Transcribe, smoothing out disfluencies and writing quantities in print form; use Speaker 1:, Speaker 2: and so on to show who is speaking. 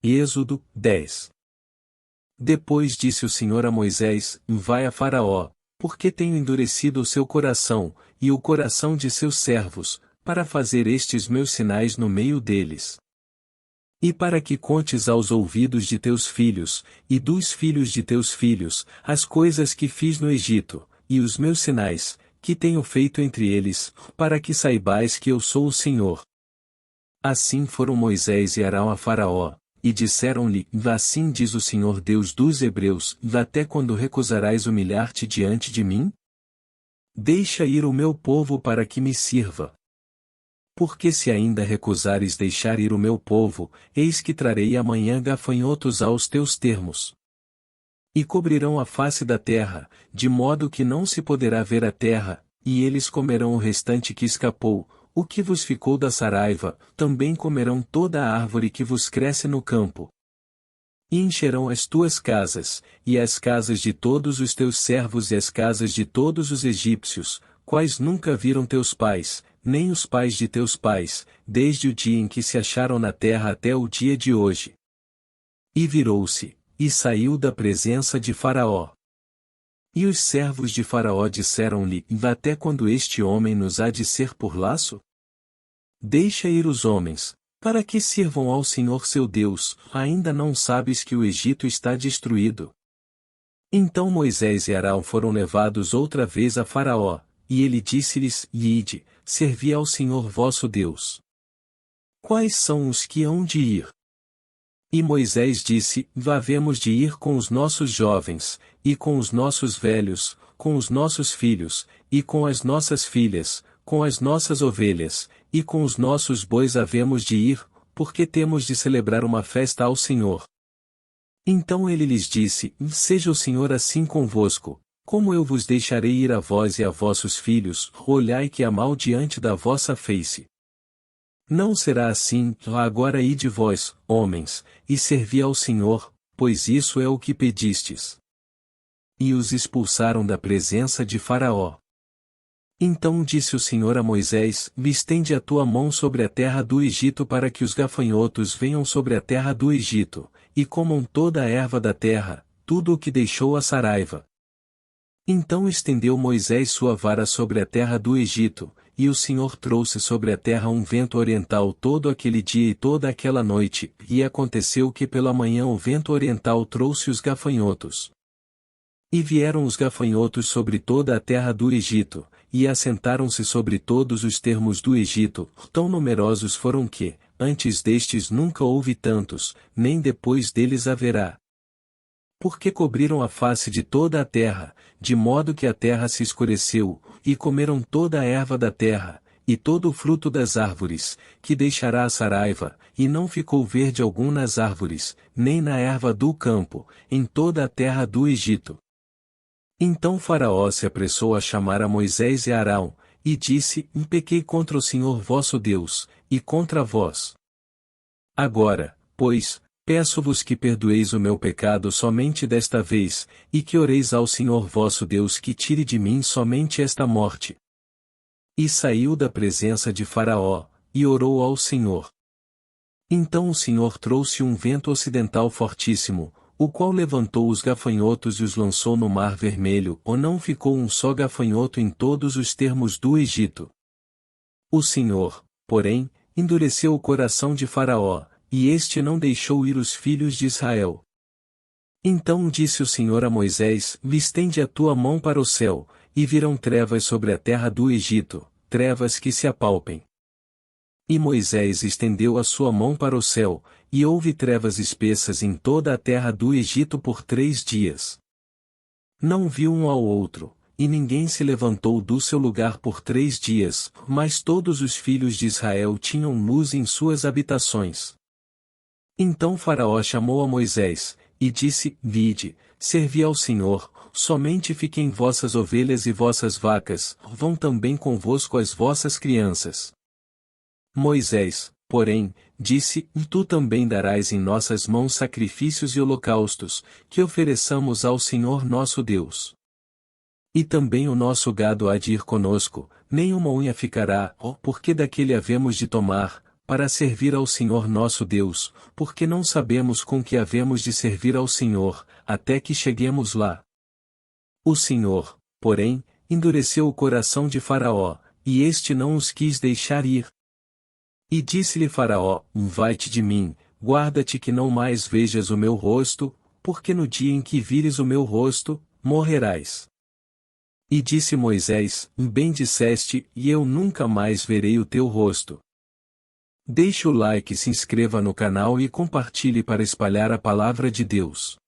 Speaker 1: Êxodo 10. Depois disse o Senhor a Moisés: Vai a Faraó, porque tenho endurecido o seu coração, e o coração de seus servos, para fazer estes meus sinais no meio deles. E para que contes aos ouvidos de teus filhos, e dos filhos de teus filhos, as coisas que fiz no Egito, e os meus sinais, que tenho feito entre eles, para que saibais que eu sou o Senhor. Assim foram Moisés e Arão a Faraó, e disseram-lhe: Assim diz o Senhor Deus dos Hebreus: Até quando recusarás humilhar-te diante de mim? Deixa ir o meu povo para que me sirva. Porque se ainda recusares deixar ir o meu povo, eis que trarei amanhã gafanhotos aos teus termos. E cobrirão a face da terra, de modo que não se poderá ver a terra, e eles comerão o restante que escapou, o que vos ficou da saraiva, também comerão toda a árvore que vos cresce no campo. E encherão as tuas casas, e as casas de todos os teus servos e as casas de todos os egípcios, quais nunca viram teus pais, nem os pais de teus pais, desde o dia em que se acharam na terra até o dia de hoje. E virou-se, e saiu da presença de Faraó. E os servos de Faraó disseram-lhe: Até quando este homem nos há de ser por laço? Deixa ir os homens, para que sirvam ao Senhor seu Deus, ainda não sabes que o Egito está destruído. Então Moisés e Arão foram levados outra vez a Faraó, e ele disse-lhes: Ide, servi ao Senhor vosso Deus. Quais são os que hão de ir? E Moisés disse: Havemos de ir com os nossos jovens, e com os nossos velhos, com os nossos filhos, e com as nossas filhas, com as nossas ovelhas, e com os nossos bois havemos de ir, porque temos de celebrar uma festa ao Senhor. Então ele lhes disse: Seja o Senhor assim convosco, como eu vos deixarei ir a vós e a vossos filhos, olhai que há mal diante da vossa face. Não será assim, agora ide vós, homens, e servi ao Senhor, pois isso é o que pedistes. E os expulsaram da presença de Faraó. Então disse o Senhor a Moisés: Estende a tua mão sobre a terra do Egito para que os gafanhotos venham sobre a terra do Egito, e comam toda a erva da terra, tudo o que deixou a saraiva. Então estendeu Moisés sua vara sobre a terra do Egito, e o Senhor trouxe sobre a terra um vento oriental todo aquele dia e toda aquela noite, e aconteceu que pela manhã o vento oriental trouxe os gafanhotos. E vieram os gafanhotos sobre toda a terra do Egito, e assentaram-se sobre todos os termos do Egito, tão numerosos foram que, antes destes nunca houve tantos, nem depois deles haverá. Porque cobriram a face de toda a terra, de modo que a terra se escureceu, e comeram toda a erva da terra, e todo o fruto das árvores, que deixará a saraiva, e não ficou verde algum nas árvores, nem na erva do campo, em toda a terra do Egito. Então Faraó se apressou a chamar a Moisés e a Arão, e disse: Pequei contra o Senhor vosso Deus, e contra vós. Agora, pois, peço-vos que perdoeis o meu pecado somente desta vez, e que oreis ao Senhor vosso Deus que tire de mim somente esta morte. E saiu da presença de Faraó, e orou ao Senhor. Então o Senhor trouxe um vento ocidental fortíssimo, o qual levantou os gafanhotos e os lançou no Mar Vermelho, ou não ficou um só gafanhoto em todos os termos do Egito. O Senhor, porém, endureceu o coração de Faraó, e este não deixou ir os filhos de Israel. Então disse o Senhor a Moisés: Estende a tua mão para o céu, e virão trevas sobre a terra do Egito, trevas que se apalpem. E Moisés estendeu a sua mão para o céu, e houve trevas espessas em toda a terra do Egito por 3 dias. Não viu um ao outro, e ninguém se levantou do seu lugar por 3 dias, mas todos os filhos de Israel tinham luz em suas habitações. Então Faraó chamou a Moisés, e disse: Vide, servi ao Senhor, somente fiquem vossas ovelhas e vossas vacas, vão também convosco as vossas crianças. Moisés, porém, disse: Tu também darás em nossas mãos sacrifícios e holocaustos, que ofereçamos ao Senhor nosso Deus. E também o nosso gado há de ir conosco, nenhuma unha ficará, porque daquele havemos de tomar, para servir ao Senhor nosso Deus, porque não sabemos com que havemos de servir ao Senhor, até que cheguemos lá. O Senhor, porém, endureceu o coração de Faraó, e este não os quis deixar ir. E disse-lhe Faraó: Vai-te de mim, guarda-te que não mais vejas o meu rosto, porque no dia em que vires o meu rosto, morrerás. E disse Moisés: Bem disseste, e eu nunca mais verei o teu rosto. Deixe o like, se inscreva no canal e compartilhe para espalhar a palavra de Deus.